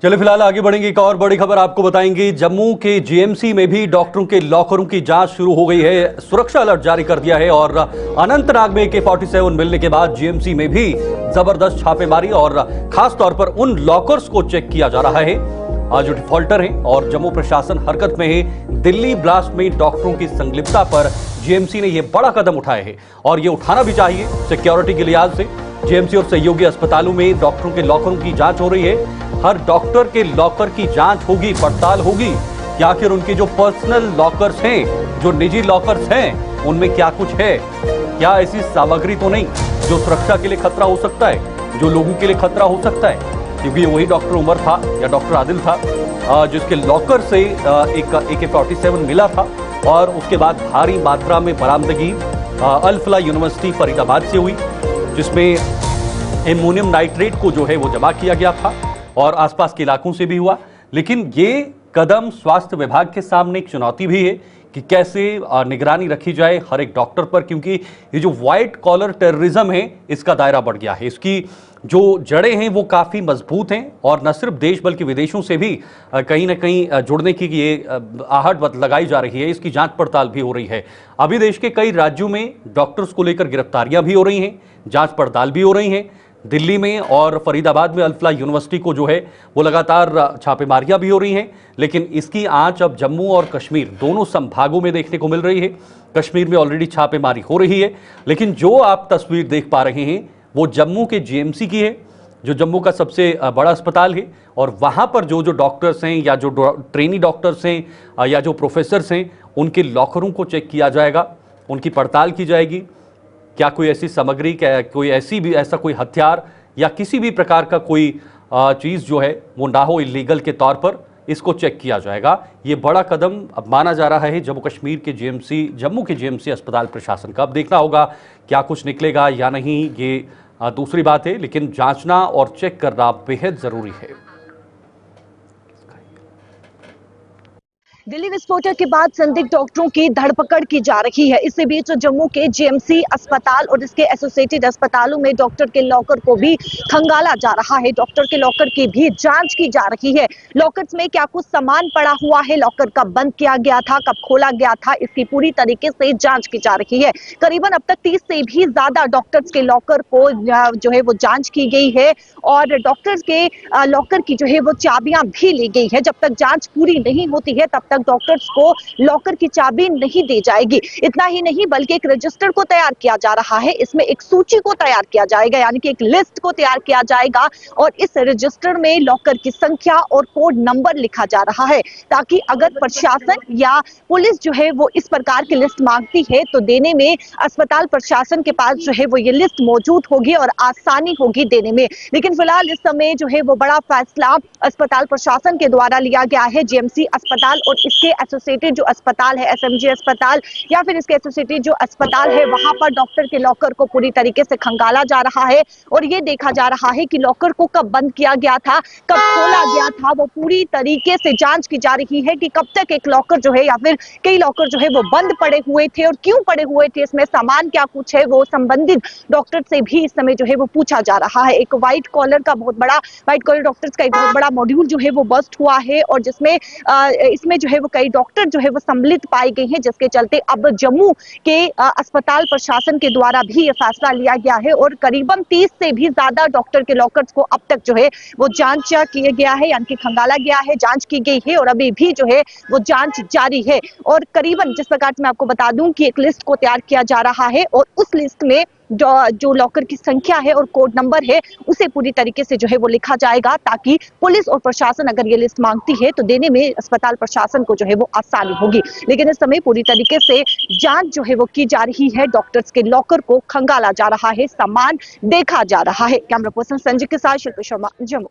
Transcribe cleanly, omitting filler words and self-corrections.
चलिए फिलहाल आगे बढ़ेंगे। एक और बड़ी खबर आपको बताएंगे। जम्मू के जीएमसी में भी डॉक्टरों के लॉकरों की जांच शुरू हो गई है। सुरक्षा अलर्ट जारी कर दिया है और अनंतनाग में AK-47 मिलने के बाद जीएमसी में भी जबरदस्त छापेमारी और खास तौर पर उन लॉकर्स को चेक किया जा रहा है जो डिफॉल्टर हैं। और जम्मू प्रशासन हरकत में है। दिल्ली ब्लास्ट में डॉक्टरों की संलिप्तता पर जीएमसी ने यह बड़ा कदम उठाया है और ये उठाना भी चाहिए सिक्योरिटी के लिहाज से। जीएमसी और सहयोगी अस्पतालों में डॉक्टरों के लॉकरों की जांच हो रही है। हर डॉक्टर के लॉकर की जांच होगी, पड़ताल होगी कि आखिर उनके जो पर्सनल लॉकर्स हैं, जो निजी लॉकर्स हैं, उनमें क्या कुछ है, क्या ऐसी सामग्री तो नहीं जो सुरक्षा के लिए खतरा हो सकता है, जो लोगों के लिए खतरा हो सकता है। क्योंकि वही डॉक्टर उमर था या डॉक्टर आदिल था जिसके लॉकर से एक AK-47 मिला था और उसके बाद भारी मात्रा में बरामदगी अल-फलाह यूनिवर्सिटी फरीदाबाद से हुई, जिसमें एमोनियम नाइट्रेट को जो है वो जमा किया गया था और आसपास के इलाकों से भी हुआ। लेकिन ये कदम स्वास्थ्य विभाग के सामने एक चुनौती भी है कि कैसे निगरानी रखी जाए हर एक डॉक्टर पर, क्योंकि ये जो व्हाइट कॉलर टेररिज्म है इसका दायरा बढ़ गया है। इसकी जो जड़ें हैं वो काफ़ी मजबूत हैं और न सिर्फ देश बल्कि विदेशों से भी कहीं ना कहीं जुड़ने की ये आहट लगाई जा रही है। इसकी जांच पड़ताल भी हो रही है। अभी देश के कई राज्यों में डॉक्टर्स को लेकर गिरफ्तारियां भी हो रही हैं, जांच पड़ताल भी हो रही हैं। दिल्ली में और फरीदाबाद में अल-फलाह यूनिवर्सिटी को जो है वो लगातार छापेमारियां भी हो रही हैं। लेकिन इसकी आंच अब जम्मू और कश्मीर दोनों संभागों में देखने को मिल रही है। कश्मीर में ऑलरेडी छापेमारी हो रही है, लेकिन जो आप तस्वीर देख पा रहे हैं वो जम्मू के जीएमसी की है, जो जम्मू का सबसे बड़ा अस्पताल है। और वहाँ पर जो डॉक्टर्स हैं या जो ट्रेनी डॉक्टर्स हैं या जो प्रोफेसर्स हैं, उनके लॉकरों को चेक किया जाएगा, उनकी पड़ताल की जाएगी। क्या कोई ऐसी सामग्री, क्या कोई ऐसा कोई हथियार या किसी भी प्रकार का कोई चीज़ जो है वो ना हो इलीगल के तौर पर, इसको चेक किया जाएगा। ये बड़ा कदम अब माना जा रहा है जम्मू के जीएमसी अस्पताल प्रशासन का। अब देखना होगा क्या कुछ निकलेगा या नहीं, ये दूसरी बात है, लेकिन जांचना और चेक करना बेहद ज़रूरी है। दिल्ली विस्फोटक के बाद संदिग्ध डॉक्टरों की धरपकड़ की जा रही है। इसी बीच जम्मू के जीएमसी अस्पताल और इसके एसोसिएटेड अस्पतालों में डॉक्टर के लॉकर को भी खंगाला जा रहा है। डॉक्टर के लॉकर की भी जांच की जा रही है। लॉकर्स में क्या कुछ सामान पड़ा हुआ है, लॉकर कब बंद किया गया था, कब खोला गया था, इसकी पूरी तरीके से जांच की जा रही है। करीबन अब तक 30 से भी ज्यादा डॉक्टर्स के लॉकर को जो है वो जांच की गई है और डॉक्टर्स के लॉकर की जो है वो चाबियां भी ली गई है। जब तक जांच पूरी नहीं होती है तब तक डॉक्टर्स को लॉकर की चाबी नहीं दी जाएगी। इतना ही नहीं बल्कि एक रजिस्टर को तैयार किया जा रहा है। इसमें एक सूची को तैयार किया जाएगा, यानी कि एक लिस्ट को तैयार किया जाएगा और इस रजिस्टर में लॉकर की संख्या और कोड नंबर लिखा जा रहा है, ताकि अगर प्रशासन या पुलिस जो है वो इस प्रकार की लिस्ट मांगती है तो देने में अस्पताल प्रशासन के पास जो है वो ये लिस्ट मौजूद होगी और आसानी होगी देने में। लेकिन फिलहाल इस समय जो है वो बड़ा फैसला अस्पताल प्रशासन के द्वारा लिया गया है। जीएमसी अस्पताल और इसके एसोसिएटेड जो अस्पताल है, एसएमजी अस्पताल या फिर इसके एसोसिएटेड जो अस्पताल है, वहां पर डॉक्टर के लॉकर को पूरी तरीके से खंगाला जा रहा है और ये देखा जा रहा है कि लॉकर को कब बंद किया गया था, कब खोला गया था। वो पूरी तरीके से जांच की जा रही है कि कब तक एक लॉकर जो है या फिर कई लॉकर जो है वो बंद पड़े हुए थे और क्यों पड़े हुए थे, इसमें सामान क्या कुछ है, वो संबंधित डॉक्टर से भी इस समय जो है वो पूछा जा रहा है। एक व्हाइट कॉलर डॉक्टर्स का एक बहुत बड़ा मॉड्यूल जो है वो बस्ट हुआ है और जिसमें इसमें जो है वो कई डॉक्टर जो है वो सम्मिलित पाए गए हैं, जिसके चलते अब जम्मू के अस्पताल प्रशासन के द्वारा भी ये फैसला लिया गया है और करीबन 30 से भी ज्यादा डॉक्टर के लॉकर्स को अब तक जो है वो जांच किया गया है, यानी कि खंगाला गया है, जांच की गई है और अभी भी जो है वो जांच जारी है। और करीबन जिस प्रकार से मैं आपको बता दूं कि एक लिस्ट को तैयार किया जा रहा है और उस लिस्ट में जो लॉकर की संख्या है और कोड नंबर है उसे पूरी तरीके से जो है वो लिखा जाएगा, ताकि पुलिस और प्रशासन अगर ये लिस्ट मांगती है तो देने में अस्पताल प्रशासन को जो है वो आसानी होगी। लेकिन इस समय पूरी तरीके से जांच जो है वो की जा रही है, डॉक्टर्स के लॉकर को खंगाला जा रहा है, सामान देखा जा रहा है। कैमरा पर्सन संजय के साथ शिल्पी शर्मा, जम्मू।